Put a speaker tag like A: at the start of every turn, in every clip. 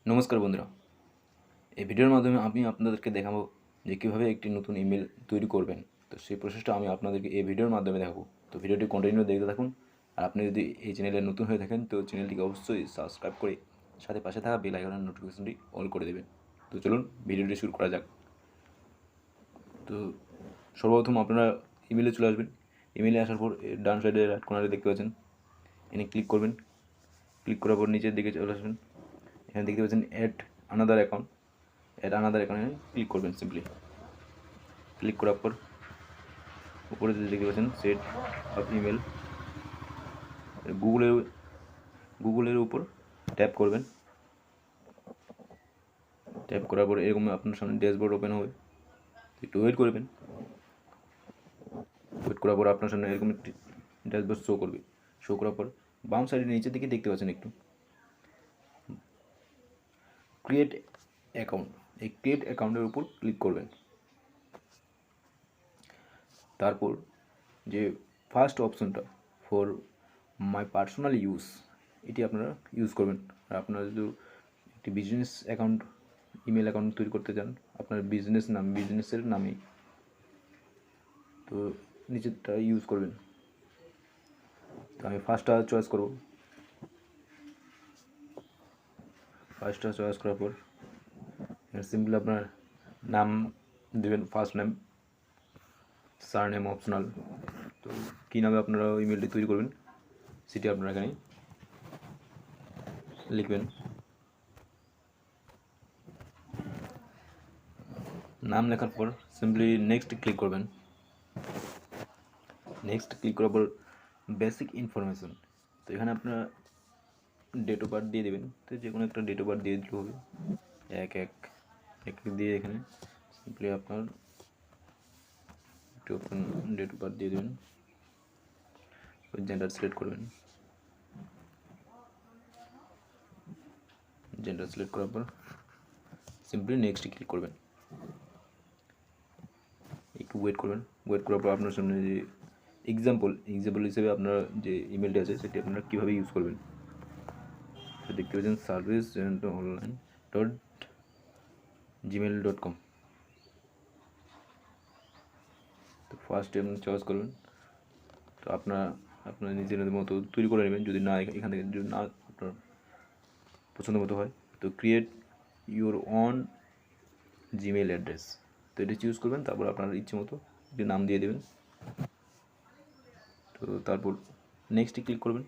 A: নমস্কার বন্ধুরা, এই ভিডিওর মাধ্যমে আমি আপনাদেরকে দেখাবো যে কীভাবে একটি নতুন ইমেল তৈরি করবেন। তো সেই প্রসেসটা আমি আপনাদেরকে এই ভিডিওর মাধ্যমে দেখাবো। তো ভিডিওটি কন্টিনিউ দেখতে থাকুন। আর আপনি যদি এই চ্যানেলে নতুন হয়ে থাকেন তো চ্যানেলটিকে অবশ্যই সাবস্ক্রাইব করে সাথে পাশে থাকা বেল আইকনের নোটিফিকেশনটি অল করে দেবেন। তো চলুন ভিডিওটি শুরু করা যাক। তো সর্বপ্রথম আপনারা ইমেলে চলে আসবেন। ইমেলে আসার পর ডান সাইডে রাইট কর্নারে দেখতে পাচ্ছেন, এখানে ক্লিক করবেন। ক্লিক করার পর নিচের দিকে চলে আসবেন। এখানে দেখতে পাচ্ছেন অ্যাড আনাদার অ্যাকাউন্টে ক্লিক করবেন। সিম্পলি ক্লিক করার পর উপরে দেখতে পাচ্ছেন সেট আপ ইমেল, গুগলের উপর ট্যাপ করবেন। ট্যাপ করার পর এরকম আপনার সামনে ড্যাশবোর্ড ওপেন হবে। একটু ওয়েট করবেন। ওয়েট করার পর আপনার সামনে এরকম একটি ড্যাশবোর্ড শো করবে। শো করার পর বাম সাইডের নিচের দিকে দেখতে পাচ্ছেন একটু ক্রিয়েট অ্যাকাউন্ট, এই ক্রিয়েট অ্যাকাউন্টের উপর ক্লিক করবেন। তারপর যে ফার্স্ট অপশনটা ফর মাই পার্সোনাল ইউজ, এটি আপনারা ইউজ করবেন। আর আপনারা যদি একটি বিজনেস অ্যাকাউন্ট, ইমেল অ্যাকাউন্ট তৈরি করতে চান আপনার বিজনেসের নামে, তো নিচেরটা ইউজ করবেন। তো আমি ফার্স্টটা চয়েস করব। ফার্স্টটা চয়েস করার পর সিম্পলি আপনার নাম দেবেন, ফার্স্ট নেম, সারনেম অপশনাল। তো কী নামে আপনারা ইমেলটি তৈরি করবেন সেটি আপনারা এখানে লিখবেন। নাম লেখার পর সিম্পলি নেক্সট ক্লিক করবেন। নেক্সট ক্লিক করার পর বেসিক ইনফরমেশন, তো এখানে আপনার ডেট অফ বার্থ দিয়ে দেবেন। তো যে কোনো একটা ডেট অফ বার্থ দিয়ে দিলে হবে। এক দিয়ে এখানে সিম্পলি আপনার ডেট অফ বার্থ দিয়ে দেবেন। জেন্ডার সিলেক্ট করবেন। জেন্ডার সিলেক্ট করার পর সিম্পলি নেক্সট ক্লিক করবেন। একটু ওয়েট করবেন। ওয়েট করার পর আপনার সামনে যে এক্সাম্পল হিসেবে আপনার যে ইমেলটি আছে সেটি আপনারা কীভাবে ইউজ করবেন তো দেখতে পাচ্ছেন service@online.gmail.com। তো ফার্স্টে আপনি চয়েস করবেন। তো আপনার নিজের মতো তৈরি করে নেবেন। যদি না এখান থেকে যদি না আপনার পছন্দ মতো হয় তো create your on Gmail address, তো এটা চুজ করবেন। তারপর আপনার ইচ্ছে মতো একটি নাম দিয়ে দেবেন। তো তারপর নেক্সটে ক্লিক করবেন।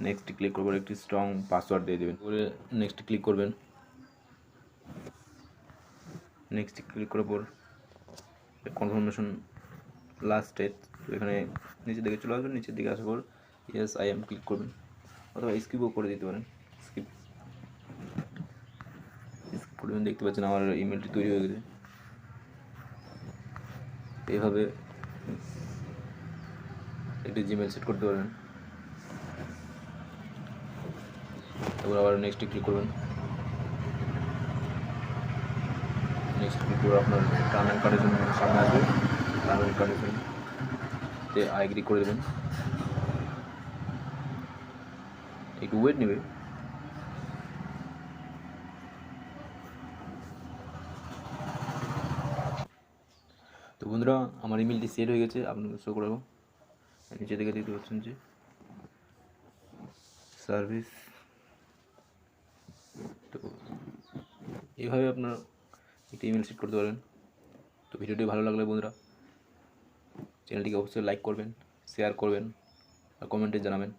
A: নেক্সট ক্লিক করবার একটি স্ট্রং পাসওয়ার্ড দিয়ে দেবেন। পরে নেক্সট ক্লিক করবেন। নেক্সট ক্লিক করার পর কনফার্মেশন লাস্ট স্টেজ, তো এখানে নিচের দিকে চলে আসবেন। নিচের দিকে আসার পর ইয়েস আই এম ক্লিক করবেন, অথবা স্কিপও করে দিতে পারেন। স্কিপ করবেন। দেখতে পাচ্ছেন আমার ইমেলটি তৈরি হয়ে গেছে। এইভাবে একটি জিমেল সেট করতে পারেন। তারপর আবার নেক্সটে ক্লিক করবেন। নেক্সট ক্লিক করে আপনার টার্ম অ্যান্ড কন্ডিশন সামনে আসবে। টার্ম অ্যান্ড কন্ডিশনতে আই এগ্রি করে দেবেন। একটু ওয়েট নেবে। তো বন্ধুরা, আমার ইমেলটি সেট হয়ে গেছে। আপনাদের শো করাবো। নিচে দিকে দেখতে পাচ্ছেন যে সার্ভিস। তো এইভাবে আপনার একটি ইমেল সেট করতে পারবেন। তো ভিডিওটি ভালো লাগলে বন্ধুরা চ্যানেলটিকে অবশ্যই লাইক করবেন, শেয়ার করবেন আর কমেন্টে জানাবেন।